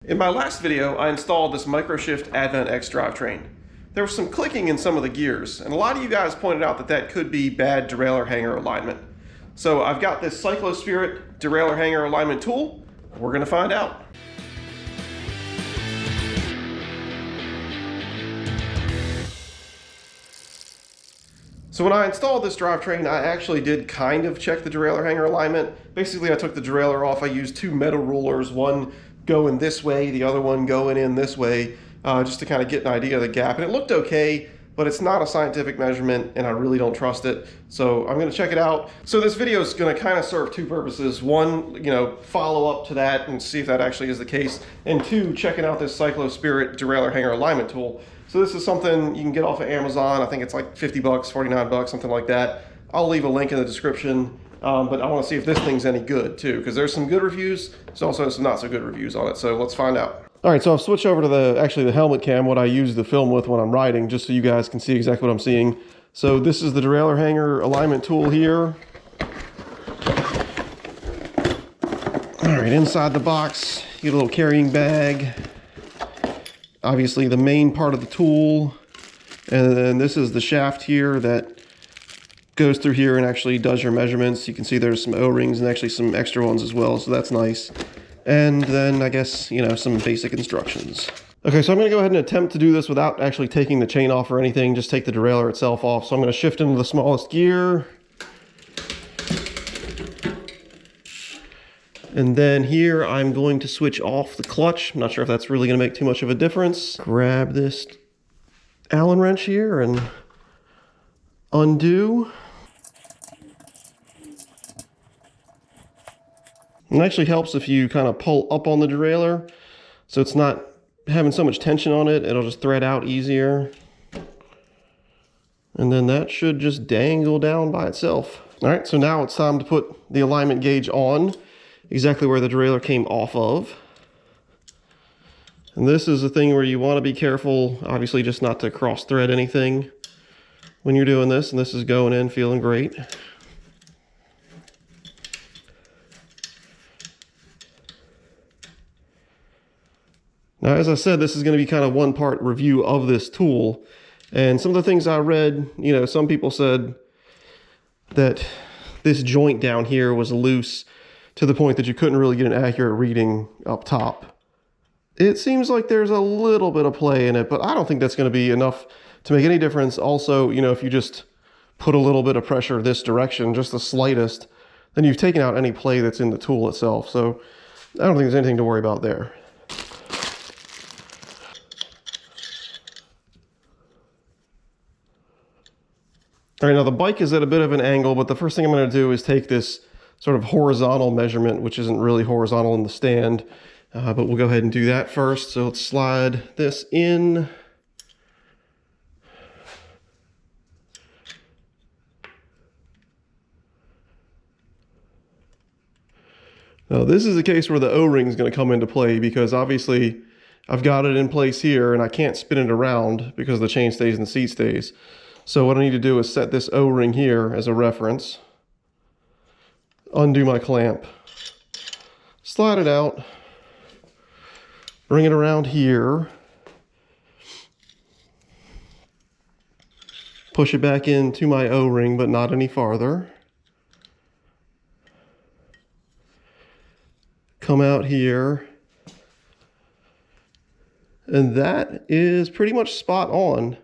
In my last video, I installed this Microshift Advent X drivetrain. There was some clicking in some of the gears, and a lot of you guys pointed out that that could be bad derailleur hanger alignment. So I've got this CycloSpirit derailleur hanger alignment tool. We're going to find out. So when I installed this drivetrain, I actually did kind of check the derailleur hanger alignment. Basically, I took the derailleur off. I used two metal rulers, one going this way, the other one going in this way, just to kind of get an idea of the gap. And it looked okay, but it's not a scientific measurement, and I really don't trust it. So I'm going to check it out. So this video is going to kind of serve two purposes. One, follow up to that and see if that actually is the case. And two, checking out this CycloSpirit derailleur hanger alignment tool. So this is something you can get off of Amazon. I think it's like 50 bucks, 49 bucks, something like that. I'll leave a link in the description. But I want to see if this thing's any good too, because there's some good reviews. There's also some not so good reviews on it. So let's find out. All right, so I've switched over to the helmet cam, what I use the film with when I'm riding, just so you guys can see exactly what I'm seeing. So this is the derailleur hanger alignment tool here. All right, inside the box, you get a little carrying bag. Obviously the main part of the tool. And then this is the shaft here that goes through here and actually does your measurements. You can see there's some O-rings and actually some extra ones as well, so that's nice. And then I guess, some basic instructions. Okay, so I'm gonna go ahead and attempt to do this without actually taking the chain off or anything, just take the derailleur itself off. So I'm gonna shift into the smallest gear. And then here I'm going to switch off the clutch. I'm not sure if that's really gonna make too much of a difference. Grab this Allen wrench here and undo. It actually helps if you kind of pull up on the derailleur, so it's not having so much tension on it. It'll just thread out easier. And then that should just dangle down by itself. All right, so now it's time to put the alignment gauge on, exactly where the derailleur came off of. And this is a thing where you want to be careful, obviously, just not to cross thread anything when you're doing this, and this is going in feeling great. Now, as I said, this is going to be kind of one-part review of this tool. And some of the things I read, some people said that this joint down here was loose to the point that you couldn't really get an accurate reading up top. It seems like there's a little bit of play in it, but I don't think that's going to be enough to make any difference. Also, if you just put a little bit of pressure this direction, just the slightest, then you've taken out any play that's in the tool itself. So I don't think there's anything to worry about there. All right, now the bike is at a bit of an angle, but the first thing I'm going to do is take this sort of horizontal measurement, which isn't really horizontal in the stand, but we'll go ahead and do that first. So let's slide this in. Now this is the case where the O-ring is going to come into play, because obviously I've got it in place here and I can't spin it around because the chain stays and the seat stays. So what I need to do is set this O-ring here as a reference, undo my clamp, slide it out, bring it around here, push it back into my O-ring, but not any farther. Come out here, and that is pretty much spot on.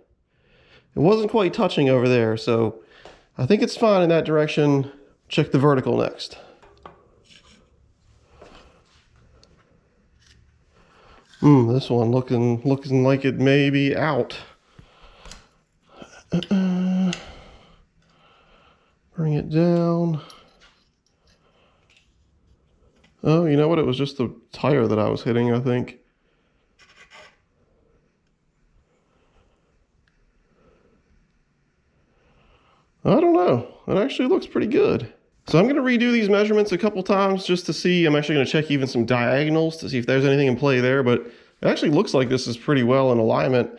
It wasn't quite touching over there, so I think it's fine in that direction. Check the vertical next. This one looking like it may be out. Bring it down. Oh, you know what? It was just the tire that I was hitting, I think. I don't know. It actually looks pretty good. So I'm going to redo these measurements a couple times just to see. I'm actually going to check even some diagonals to see if there's anything in play there, but it actually looks like this is pretty well in alignment.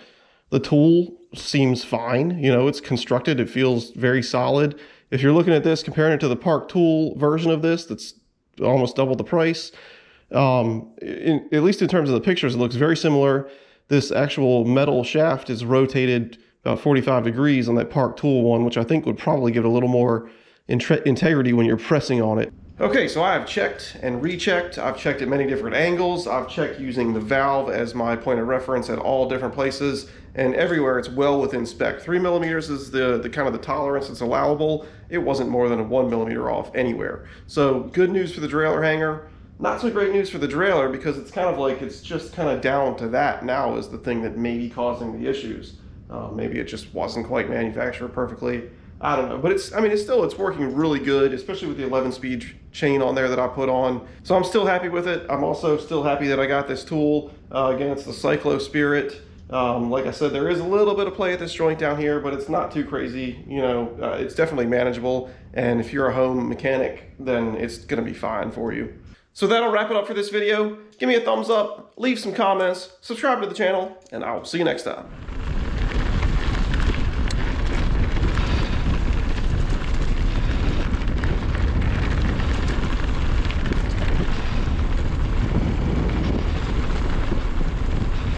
The tool seems fine. It's constructed. It feels very solid. If you're looking at this, comparing it to the Park Tool version of this, that's almost double the price. At least in terms of the pictures, it looks very similar. This actual metal shaft is rotated about 45 degrees on that Park Tool one, which I think would probably give it a little more integrity when you're pressing on it. Okay, so I have checked and rechecked. I've checked at many different angles. I've checked using the valve as my point of reference at all different places, and everywhere it's well within spec. 3 millimeters is the kind of the tolerance that's allowable. It wasn't more than a 1 millimeter off anywhere. So good news for the derailleur hanger. Not so great news for the derailleur, because it's kind of like it's just kind of down to that now is the thing that may be causing the issues. Maybe it just wasn't quite manufactured perfectly. I don't know, but it's working really good, especially with the 11-speed chain on there that I put on. So I'm still happy with it. I'm also still happy that I got this tool. Again, it's the CycloSpirit. Like I said, there is a little bit of play at this joint down here, but it's not too crazy. You know, it's definitely manageable. And if you're a home mechanic, then it's gonna be fine for you. So that'll wrap it up for this video. Give me a thumbs up, leave some comments, subscribe to the channel, and I'll see you next time.